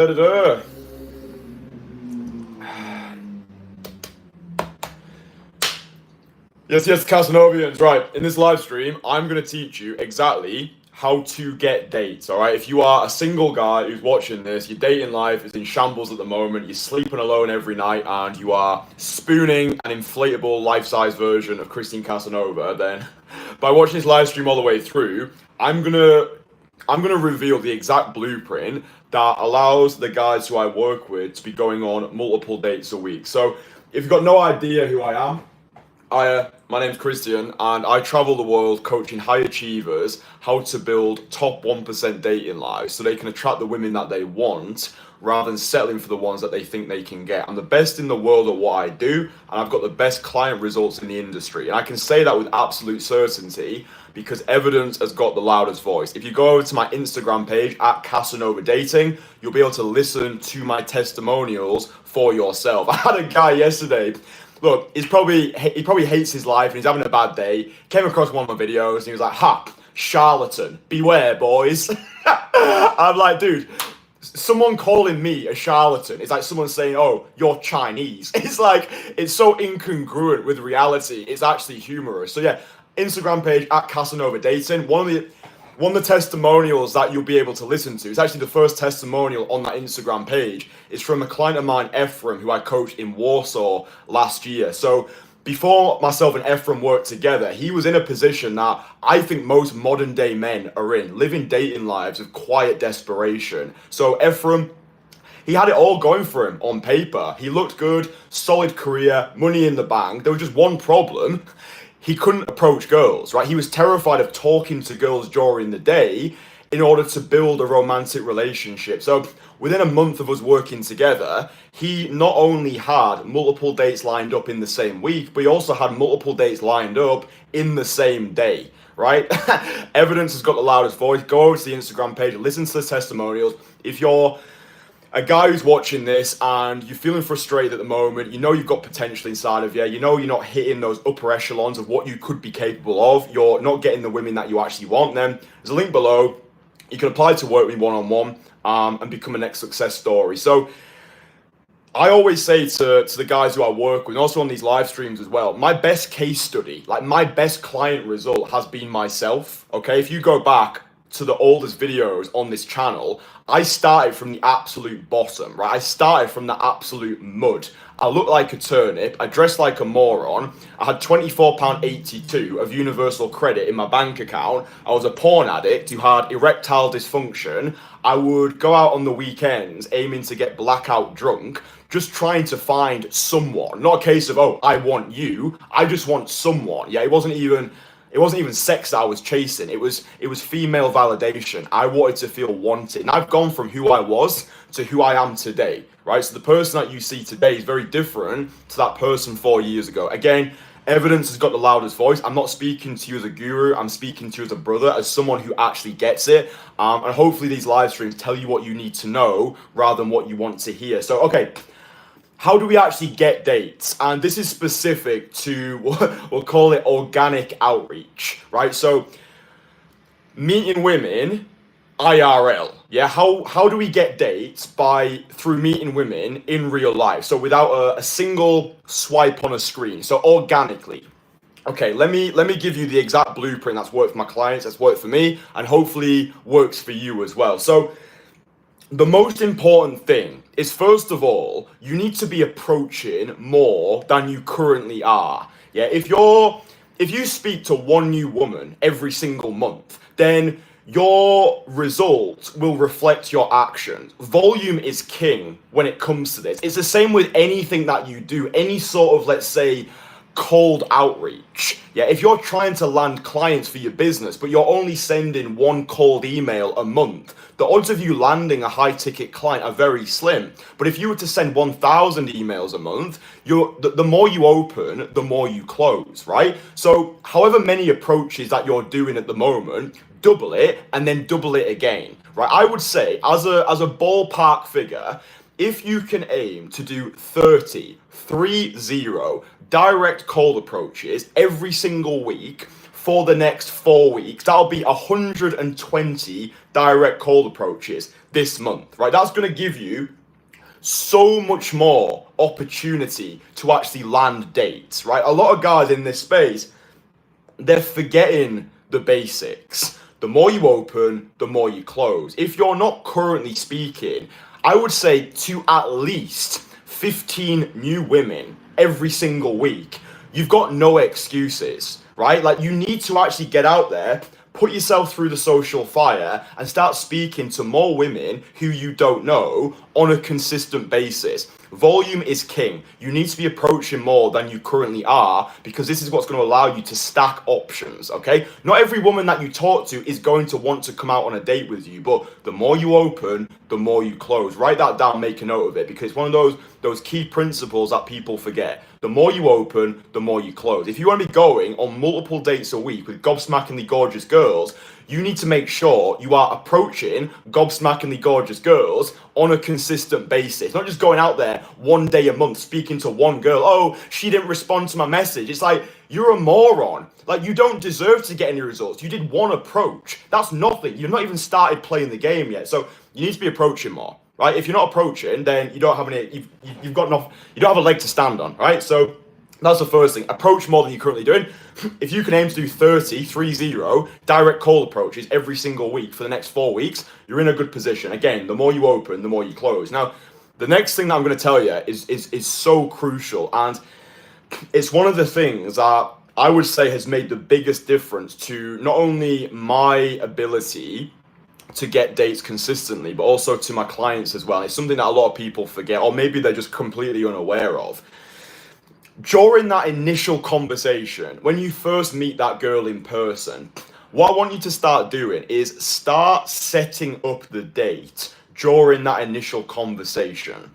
Da-da-da. Yes, Casanovians. Right, in this live stream, I'm going to teach you exactly how to get dates, all right? If you are a single guy who's watching this, your dating life is in shambles at the moment, you're sleeping alone every night, and you are spooning an inflatable life-size version of Kristian Casanova, then by watching this live stream all the way through, I'm gonna reveal the exact blueprint that allows the guys who I work with to be going on multiple dates a week. So if you've got no idea who I am, my name's Kristian, and I travel the world coaching high achievers how to build top 1% dating lives so they can attract the women that they want rather than settling for the ones that they think they can get. I'm the best in the world at what I do, and I've got the best client results in the industry. And I can say that with absolute certainty because evidence has got the loudest voice. If you go over to my Instagram page at Casanova Dating, you'll be able to listen to my testimonials for yourself. I had a guy yesterday. Look, he probably hates his life and he's having a bad day. Came across one of my videos and he was like, "Ha, charlatan, beware, boys." I'm like, dude, someone calling me a charlatan is like someone saying, "Oh, you're Chinese." It's like, it's so incongruent with reality. It's actually humorous. So yeah, Instagram page at Casanova Dating. One of the testimonials that you'll be able to listen to, it's actually the first testimonial on that Instagram page, is from a client of mine, Ephraim, who I coached in Warsaw last year. So before myself and Ephraim worked together, he was in a position that I think most modern day men are in, living dating lives of quiet desperation. So Ephraim, he had it all going for him on paper. He looked good, solid career, money in the bank. There was just one problem. He couldn't approach girls, right? He was terrified of talking to girls during the day in order to build a romantic relationship. So within a month of us working together, he not only had multiple dates lined up in the same week, but he also had multiple dates lined up in the same day, right? Evidence has got the loudest voice. Go over to the Instagram page, listen to the testimonials. If you're a guy who's watching this and you're feeling frustrated at the moment, you know you've got potential inside of you, you know you're not hitting those upper echelons of what you could be capable of, you're not getting the women that you actually want, then there's a link below. You can apply to work with me one-on-one and become a next success story. So I always say to the guys who I work with, and also on these live streams as well, my best case study, like my best client result has been myself, okay? If you go back to the oldest videos on this channel, I started from the absolute bottom, right? I started from the absolute mud. I looked like a turnip, I dressed like a moron, I had £24.82 of universal credit in my bank account, I was a porn addict who had erectile dysfunction, I would go out on the weekends aiming to get blackout drunk, just trying to find someone. Not a case of, "Oh, I want you," I just want someone. Yeah, it wasn't even sex that I was chasing. It was female validation. I wanted to feel wanted. And I've gone from who I was to who I am today, right? So the person that you see today is very different to that person 4 years ago. Again, evidence has got the loudest voice. I'm not speaking to you as a guru. I'm speaking to you as a brother, as someone who actually gets it. And hopefully these live streams tell you what you need to know rather than what you want to hear. So, okay. How do we actually get dates? And this is specific to, we'll call it organic outreach, right? So meeting women IRL, yeah? How do we get dates? Through meeting women in real life. So without a single swipe on a screen. So organically. Okay, let me give you the exact blueprint that's worked for my clients, that's worked for me, and hopefully works for you as well. So the most important thing is, first of all, you need to be approaching more than you currently are. Yeah, if you speak to one new woman every single month, then your results will reflect your actions. Volume is king when it comes to this. It's the same with anything that you do, any sort of, let's say, cold outreach. Yeah, if you're trying to land clients for your business, but you're only sending one cold email a month, the odds of you landing a high ticket client are very slim. But if you were to send 1,000 emails a month, the more you open, the more you close, right? So however many approaches that you're doing at the moment, double it and then double it again, right? I would say as a ballpark figure, if you can aim to do 30 direct cold approaches every single week for the next 4 weeks. That'll be 120 direct cold approaches this month, right? That's going to give you so much more opportunity to actually land dates, right? A lot of guys in this space, they're forgetting the basics. The more you open, the more you close. If you're not currently speaking, I would say to at least 15 new women every single week, you've got no excuses, right? Like, you need to actually get out there, put yourself through the social fire, and start speaking to more women who you don't know on a consistent basis. Volume is king. You need to be approaching more than you currently are, because this is what's going to allow you to stack options, okay? Not every woman that you talk to is going to want to come out on a date with you, but the more you open, the more you close. Write that down, make a note of it, because it's one of those key principles that people forget. The more you open, the more you close. If you want to be going on multiple dates a week with gobsmackingly gorgeous girls, you need to make sure you are approaching gobsmackingly gorgeous girls on a consistent basis. Not just going out there one day a month speaking to one girl. Oh, she didn't respond to my message. It's like, you're a moron. Like, you don't deserve to get any results. You did one approach. That's nothing. You've not even started playing the game yet. So you need to be approaching more. Right? If you're not approaching, then you don't have any. You've got enough. You don't have a leg to stand on. Right? So that's the first thing. Approach more than you're currently doing. If you can aim to do 30 direct call approaches every single week for the next 4 weeks, you're in a good position. Again, the more you open, the more you close. Now, the next thing that I'm going to tell you is so crucial, and it's one of the things that I would say has made the biggest difference to not only my ability to get dates consistently, but also to my clients as well. It's something that a lot of people forget, or maybe they're just completely unaware of. During that initial conversation, when you first meet that girl in person, what I want you to start doing is start setting up the date during that initial conversation.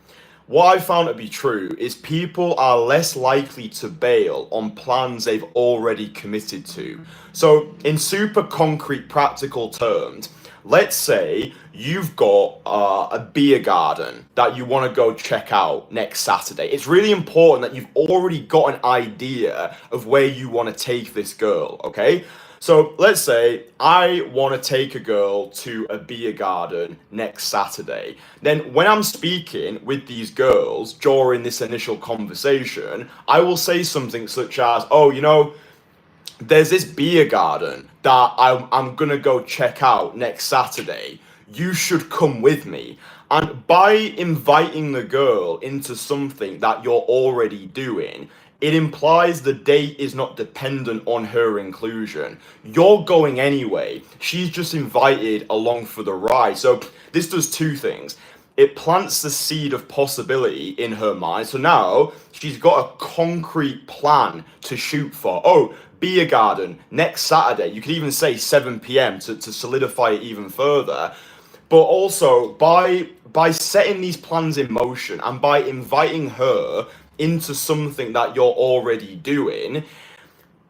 What I found to be true is people are less likely to bail on plans they've already committed to. So in super concrete, practical terms, let's say you've got a beer garden that you want to go check out next Saturday. It's really important that you've already got an idea of where you want to take this girl, okay? So let's say I want to take a girl to a beer garden next Saturday. Then when I'm speaking with these girls during this initial conversation, I will say something such as, oh, you know, there's this beer garden that I'm going to go check out next Saturday. You should come with me. And by inviting the girl into something that you're already doing, it implies the date is not dependent on her inclusion. You're going anyway. She's just invited along for the ride. So this does two things. It plants the seed of possibility in her mind. So now she's got a concrete plan to shoot for. Oh, beer garden next Saturday. You could even say 7 p.m. to solidify it even further. But also by setting these plans in motion and by inviting her into something that you're already doing,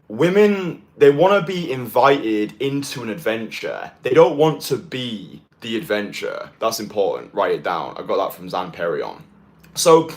women, they want to be invited into an adventure. They don't want to be the adventure. That's important. Write it down. I got that from Zan Perion. So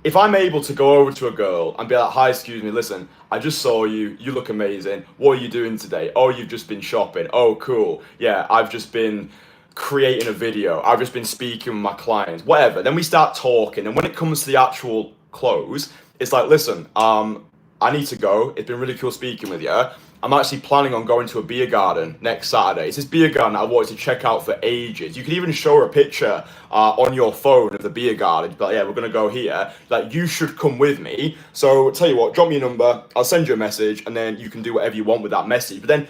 if I'm able to go over to a girl and be like, hi, excuse me, listen, I just saw you. You look amazing. What are you doing today? Oh, you've just been shopping. Oh, cool. Yeah, I've just been creating a video. I've just been speaking with my clients, whatever. Then we start talking. And when it comes to the actual close, it's like, listen, I need to go. It's been really cool speaking with you. I'm actually planning on going to a beer garden next Saturday. It's this beer garden I wanted to check out for ages. You can even show her a picture on your phone of the beer garden. You'd be like, yeah, we're going to go here. Like, you should come with me. So tell you what, drop me your number. I'll send you a message, and then you can do whatever you want with that message. But then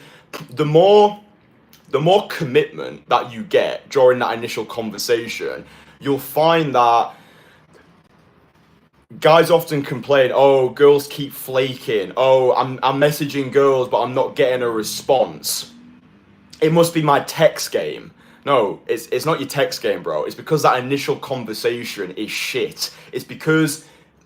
the more commitment that you get during that initial conversation, you'll find that guys often complain, oh, girls keep flaking. Oh, I'm messaging girls, but I'm not getting a response. It must be my text game. No, it's not your text game, bro. It's because that initial conversation is shit. It's because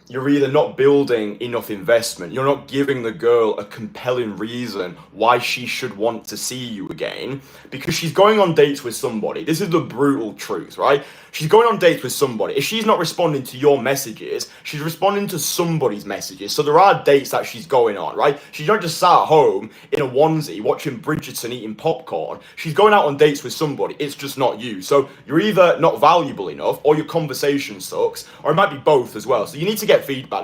you're either not building enough investment, you're not giving the girl a compelling reason why she should want to see you again, because she's going on dates with somebody. This is the brutal truth, right? She's going on dates with somebody. If she's not responding to your messages, she's responding to somebody's messages. So there are dates that she's going on, right? She's not just sat at home in a onesie watching Bridgerton eating popcorn. She's going out on dates with somebody. It's just not you. So you're either not valuable enough, or your conversation sucks, or it might be both as well. So you need to get feedback.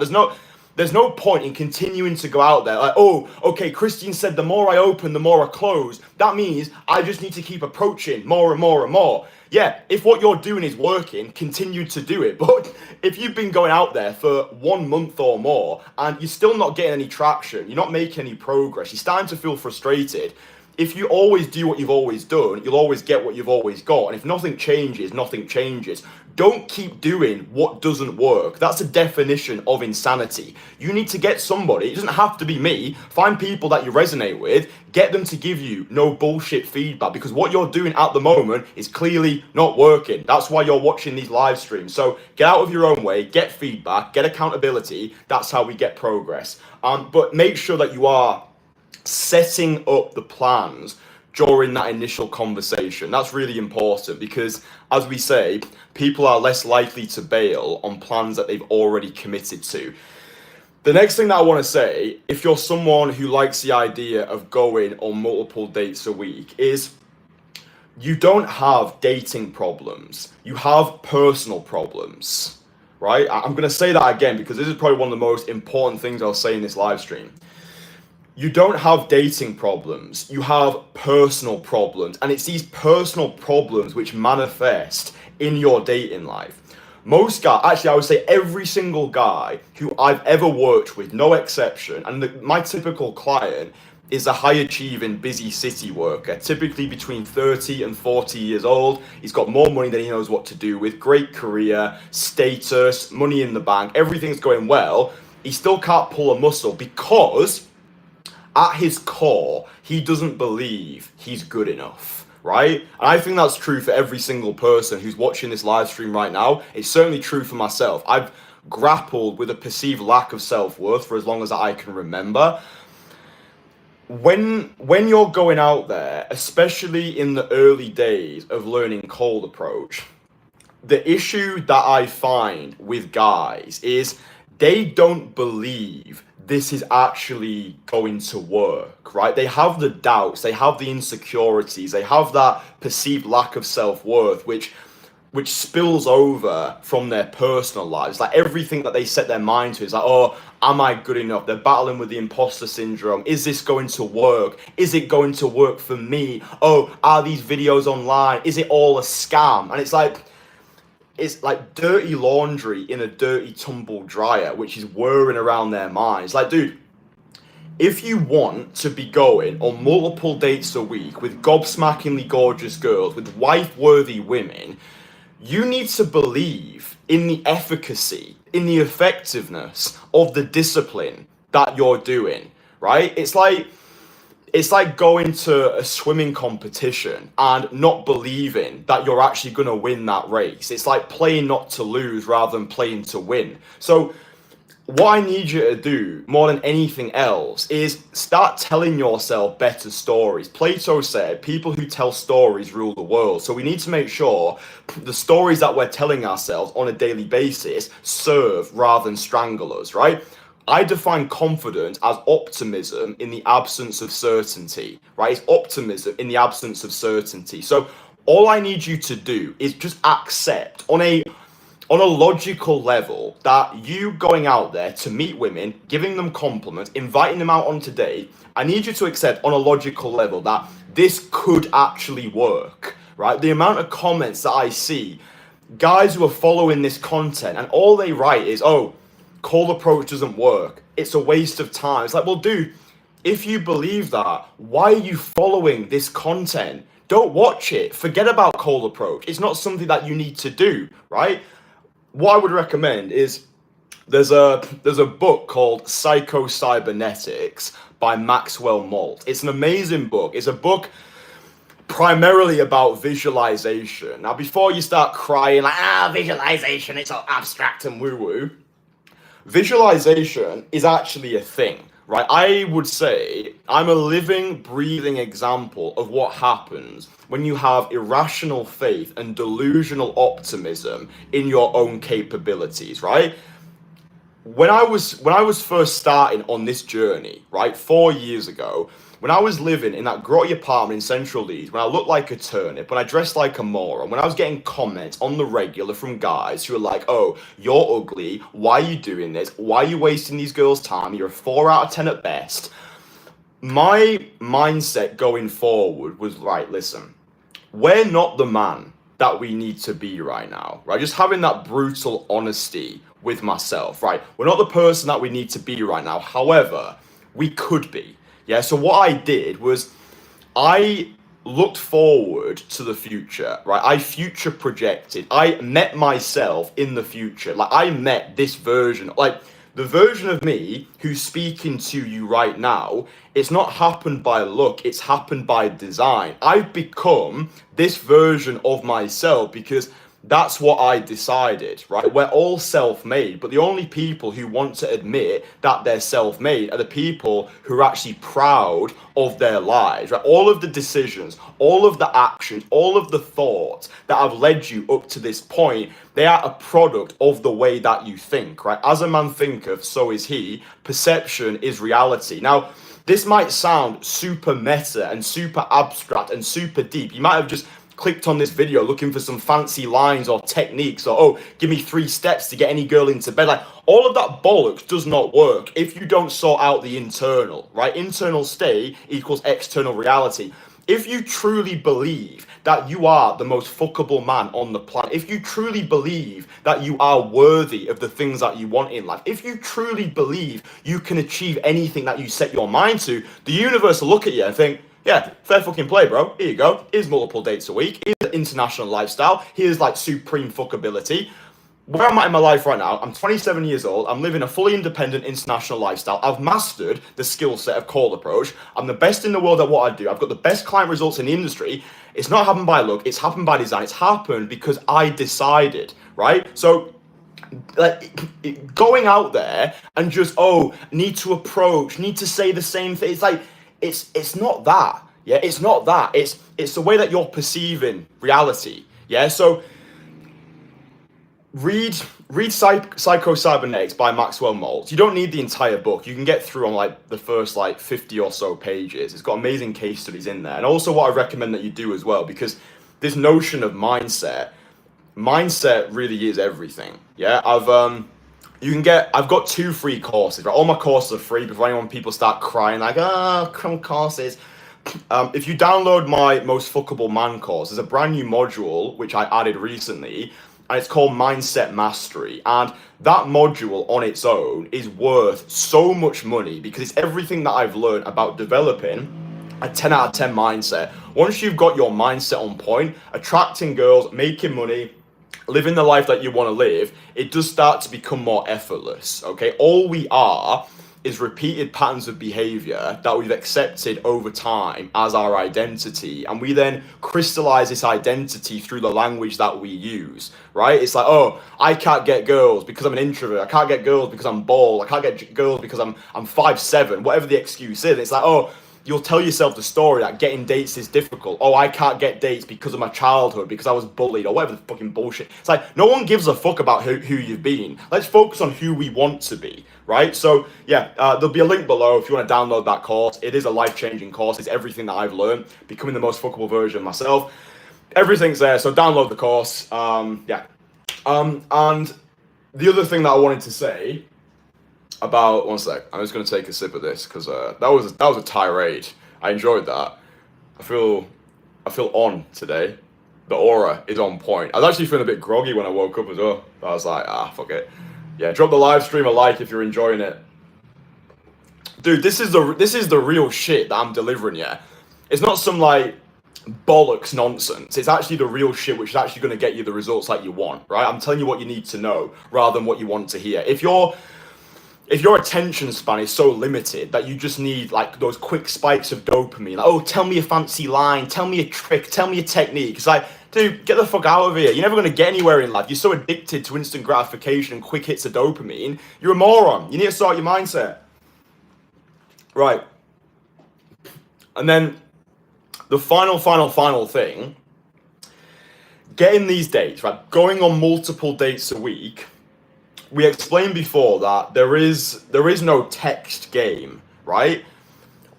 There's no point in continuing to go out there like, oh, okay, Kristian said the more I open, the more I close. That means I just need to keep approaching more and more and more. Yeah, if what you're doing is working, continue to do it. But if you've been going out there for 1 month or more and you're still not getting any traction, you're not making any progress, you're starting to feel frustrated, if you always do what you've always done, you'll always get what you've always got. And if nothing changes, nothing changes. Don't keep doing what doesn't work. That's a definition of insanity. You need to get somebody, it doesn't have to be me, find people that you resonate with, get them to give you no bullshit feedback, because what you're doing at the moment is clearly not working. That's why you're watching these live streams. So get out of your own way, get feedback, get accountability. That's how we get progress. But make sure that you are setting up the plans during that initial conversation. That's really important, because as we say, people are less likely to bail on plans that they've already committed to. The next thing that I want to say, if you're someone who likes the idea of going on multiple dates a week, is you don't have dating problems, you have personal problems, right? I'm going to say that again, because this is probably one of the most important things I'll say in this live stream. You don't have dating problems, you have personal problems, and it's these personal problems which manifest in your dating life. Most guys, actually I would say every single guy who I've ever worked with, no exception, and my typical client is a high achieving busy city worker, typically between 30 and 40 years old. He's got more money than he knows what to do with, great career, status, money in the bank, everything's going well. He still can't pull a muscle because at his core, he doesn't believe he's good enough, right? And I think that's true for every single person who's watching this live stream right now. It's certainly true for myself. I've grappled with a perceived lack of self-worth for as long as I can remember. When you're going out there, especially in the early days of learning cold approach, the issue that I find with guys is they don't believe this is actually going to work, right? They have the doubts, they have the insecurities, they have that perceived lack of self-worth, which spills over from their personal lives. Like everything that they set their mind to is like, oh, am I good enough? They're battling with the imposter syndrome. Is this going to work? Is it going to work for me? Oh, are these videos online? Is it all a scam? And it's like dirty laundry in a dirty tumble dryer, which is whirring around their minds. Like, dude, if you want to be going on multiple dates a week with gobsmackingly gorgeous girls, with wife-worthy women, you need to believe in the efficacy, in the effectiveness of the discipline that you're doing, right? It's like going to a swimming competition and not believing that you're actually going to win that race. It's like playing not to lose rather than playing to win. So what I need you to do more than anything else is start telling yourself better stories. Plato said, people who tell stories rule the world. So we need to make sure the stories that we're telling ourselves on a daily basis serve rather than strangle us, right? I define confidence as optimism in the absence of certainty, right? It's optimism in the absence of certainty. So all I need you to do is just accept on a logical level that you going out there to meet women, giving them compliments, inviting them out on date, I need you to accept on a logical level that this could actually work, right? The amount of comments that I see, guys who are following this content and all they write is, oh, cold approach doesn't work. It's a waste of time. It's like, well, dude, if you believe that, why are you following this content? Don't watch it. Forget about cold approach. It's not something that you need to do, right? What I would recommend is there's a book called Psycho-Cybernetics by Maxwell Maltz. It's an amazing book. It's a book primarily about visualization. Now, before you start crying like, visualization, it's all abstract and woo-woo, Visualization is actually a thing, right? I would say I'm a living, breathing example of what happens when you have irrational faith and delusional optimism in your own capabilities, right? When I was first starting on this journey, right, 4 years ago, when I was living in that grotty apartment in Central Leeds, when I looked like a turnip, when I dressed like a moron, when I was getting comments on the regular from guys who were like, "Oh, you're ugly. Why are you doing this? Why are you wasting these girls' time? You're a 4 out of 10 at best." My mindset going forward was, right, listen, we're not the man that we need to be right now, right? Just having that brutal honesty with myself, right? We're not the person that we need to be right now. However, we could be. Yeah. So what I did was I looked forward to the future, right? I future projected. I met myself in the future. Like I met this version, like the version of me who's speaking to you right now. It's not happened by luck, it's happened by design. I've become this version of myself because that's what I decided, right? We're all self-made, but the only people who want to admit that they're self-made are the people who are actually proud of their lives, right? All of the decisions, all of the actions, all of the thoughts that have led you up to this point, they are a product of the way that you think, right? As a man thinketh, so is he. Perception is reality. Now, this might sound super meta and super abstract and super deep. You might have just clicked on this video looking for some fancy lines or techniques or, oh, give me 3 steps to get any girl into bed. Like, all of that bollocks does not work if you don't sort out the internal, right? Internal state equals external reality. If you truly believe that you are the most fuckable man on the planet, if you truly believe that you are worthy of the things that you want in life, if you truly believe you can achieve anything that you set your mind to, the universe will look at you and think, yeah, fair fucking play, bro. Here you go. Here's multiple dates a week. Here's an international lifestyle. Here's like supreme fuckability. Where I'm at in my life right now, I'm 27 years old. I'm living a fully independent international lifestyle. I've mastered the skill set of cold approach. I'm the best in the world at what I do. I've got the best client results in the industry. It's not happened by luck. It's happened by design. It's happened because I decided, right? So like going out there and just, oh, need to approach, need to say the same thing. It's like, it's not that. Yeah, it's not that. It's the way that you're perceiving reality. Yeah, so read Psycho-Cybernetics by Maxwell Maltz. You don't need the entire book. You can get through on like the first like 50 or so pages. It's got amazing case studies in there. And also what I recommend that you do as well, because this notion of mindset really is everything. Yeah, I've got 2 free courses, right? All my courses are free before people start crying like, come courses. If you download my Most Fuckable Man course, there's a brand new module which I added recently, and it's called Mindset Mastery. And that module on its own is worth so much money because it's everything that I've learned about developing a 10 out of 10 mindset. Once you've got your mindset on point, attracting girls, making money, living the life that you want to live, it does start to become more effortless, okay? All we are is repeated patterns of behavior that we've accepted over time as our identity, and we then crystallize this identity through the language that we use, right? It's like, oh, I can't get girls because I'm an introvert. I can't get girls because I'm bald. I can't get girls because I'm 5'7", whatever the excuse is. It's like, oh, you'll tell yourself the story that getting dates is difficult. Oh, I can't get dates because of my childhood, because I was bullied, or whatever the fucking bullshit. It's like, no one gives a fuck about who you've been. Let's focus on who we want to be, right? So, yeah, there'll be a link below if you want to download that course. It is a life-changing course. It's everything that I've learned, becoming the most fuckable version of myself. Everything's there, so download the course. And the other thing that I wanted to say about, one sec, I'm just going to take a sip of this because that was a tirade. I enjoyed that. I feel on today. The aura is on point. I was actually feeling a bit groggy when I woke up as well. I was like, fuck it. Yeah, drop the live stream a like if you're enjoying it. Dude, this is the real shit that I'm delivering, yeah. It's not some like bollocks nonsense. It's actually the real shit which is actually going to get you the results that you want, right? I'm telling you what you need to know rather than what you want to hear. If your attention span is so limited that you just need like those quick spikes of dopamine, like, oh, tell me a fancy line, tell me a trick, tell me a technique. It's like, Dude, get the fuck out of here. You're never going to get anywhere in life. You're so addicted to instant gratification and quick hits of dopamine. You're a moron. You need to sort your mindset. Right. And then the final thing, getting these dates, right? Going on multiple dates a week. We explained before that there is no text game, right?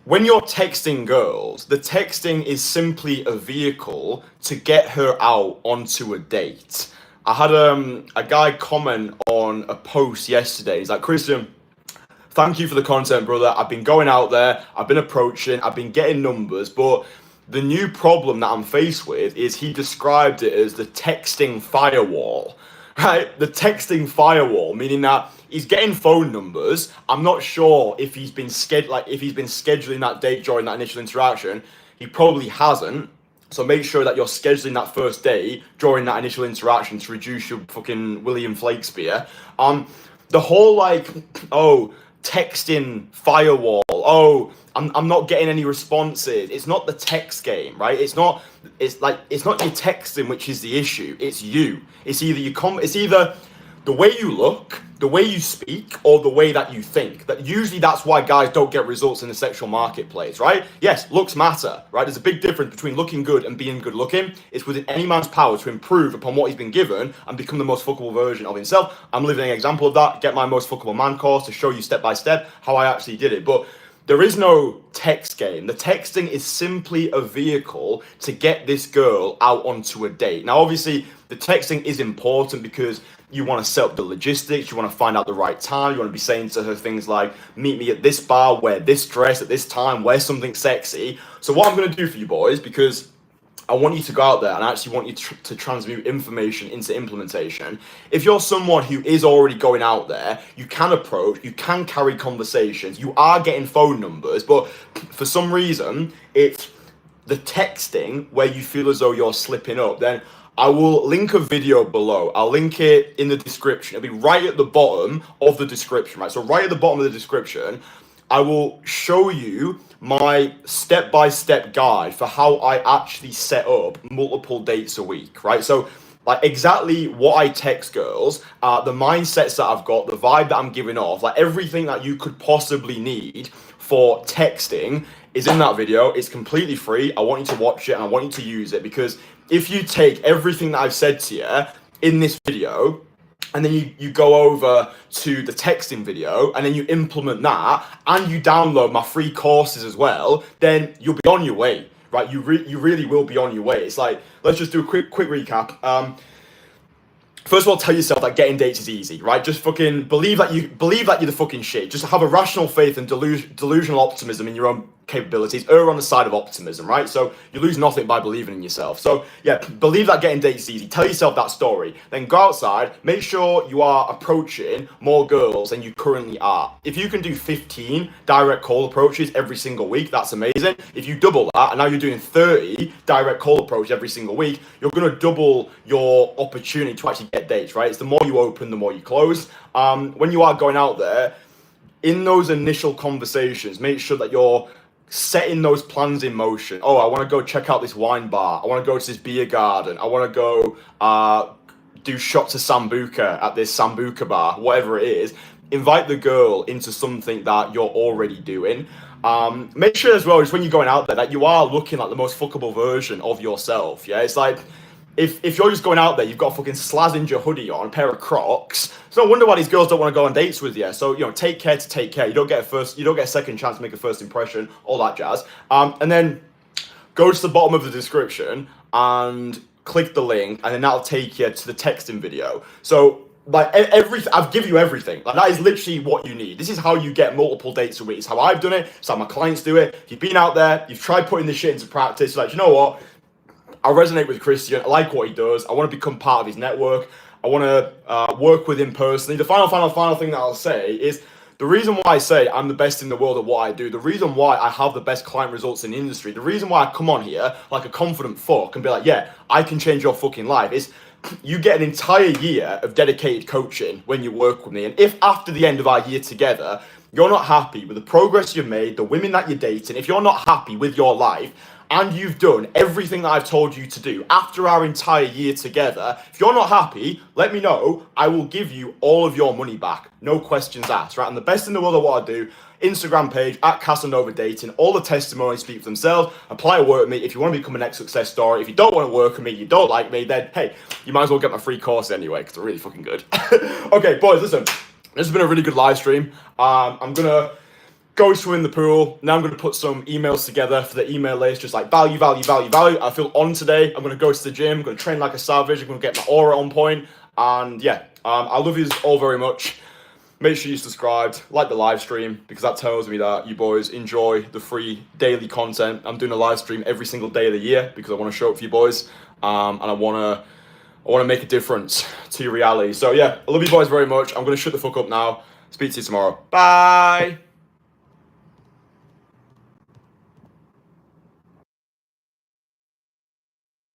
When you're texting girls, the texting is simply a vehicle to get her out onto a date. I had a guy comment on a post yesterday. He's like, Kristian, thank you for the content, brother. I've been going out there, I've been approaching, I've been getting numbers, but the new problem that I'm faced with is he described it as the texting firewall, right? The texting firewall, meaning that he's getting phone numbers. I'm not sure if he's been scheduling that date during that initial interaction. He probably hasn't. So make sure that you're scheduling that first date during that initial interaction to reduce your fucking William Flakespeare. The whole texting firewall. I'm not getting any responses. It's not the text game, right? It's not your texting which is the issue. It's you. It's either the way you look, the way you speak, or the way that you think. That's why guys don't get results in the sexual marketplace, right? Yes, looks matter, right? There's a big difference between looking good and being good looking. It's within any man's power to improve upon what he's been given and become the most fuckable version of himself. I'm living an example of that. Get my most fuckable man course to show you step by step how I actually did it. But there is no text game. The texting is simply a vehicle to get this girl out onto a date. Now, obviously, the texting is important because you want to set up the logistics, you want to find out the right time, you want to be saying to her things like, meet me at this bar, wear this dress at this time, wear something sexy. So what I'm going to do for you boys, because I want you to go out there and I actually want you to transmute information into implementation. If you're someone who is already going out there, you can approach, you can carry conversations, you are getting phone numbers, but for some reason, it's the texting where you feel as though you're slipping up, then I will link a video below. I'll link it in the description. It'll be right at the bottom of the description, right? So right at the bottom of the description, I will show you my step-by-step guide for how I actually set up multiple dates a week, right? So like exactly what I text girls, the mindsets that I've got, the vibe that I'm giving off, like everything that you could possibly need for texting is in that video. It's completely free. I want you to watch it and I want you to use it, because if you take everything that I've said to you in this video and then you go over to the texting video and then you implement that and you download my free courses as well, then you'll be on your way, right? You really will be on your way. It's like, let's just do a quick recap. First of all, tell yourself that getting dates is easy, right? Just fucking believe that you're the fucking shit. Just have a rational faith and delusional optimism in your own capabilities. Err on the side of optimism, right? So you lose nothing by believing in yourself. So yeah, believe that getting dates is easy. Tell yourself that story. Then go outside. Make sure you are approaching more girls than you currently are. If you can do 15 direct call approaches every single week, that's amazing. If you double that, and now you're doing 30 direct call approaches every single week, you're going to double your opportunity to actually get dates, right? It's the more you open, the more you close. When you are going out there, in those initial conversations, make sure that you're setting those plans in motion. Oh, I want to go check out this wine bar. I want to go to this beer garden. I want to go do shots of Sambuca at this Sambuca bar, whatever it is. Invite the girl into something that you're already doing. Make sure as well, just when you're going out there, that you are looking like the most fuckable version of yourself. Yeah, it's like, if you're just going out there, you've got a fucking Slazenger hoodie on, a pair of Crocs. It's no wonder why these girls don't want to go on dates with you. So, take care to take care. You don't get a second chance to make a first impression, all that jazz. And then go to the bottom of the description and click the link, and then that'll take you to the texting video. So, like I've given you everything. Like that is literally what you need. This is how you get multiple dates a week. It's how I've done it. It's how my clients do it. If you've been out there, you've tried putting this shit into practice. You're like, you know what? I resonate with Kristian. I like what he does. I want to become part of his network. I want to work with him personally. The final thing that I'll say is the reason why I say I'm the best in the world at what I do, the reason why I have the best client results in the industry, the reason why I come on here like a confident fuck and be like, yeah, I can change your fucking life, is you get an entire year of dedicated coaching when you work with me. And if after the end of our year together, you're not happy with the progress you've made, the women that you're dating, if you're not happy with your life, and you've done everything that I've told you to do after our entire year together, if you're not happy, let me know. I will give you all of your money back. No questions asked, right? And the best in the world at what I do, Instagram page at Casanova Dating. All the testimonies speak for themselves. Apply to work with me if you want to become a next success story. If you don't want to work with me, you don't like me, then hey, you might as well get my free course anyway, because they're really fucking good. Okay, boys, listen. This has been a really good live stream. I'm gonna go swim in the pool. Now I'm going to put some emails together for the email list, just like value, value, value, value. I feel on today. I'm going to go to the gym. I'm going to train like a savage. I'm going to get my aura on point. And yeah, I love you all very much. Make sure you subscribed, like the live stream, because that tells me that you boys enjoy the free daily content. I'm doing a live stream every single day of the year because I want to show up for you boys. And I want to make a difference to your reality. So yeah, I love you boys very much. I'm going to shut the fuck up now. Speak to you tomorrow. Bye.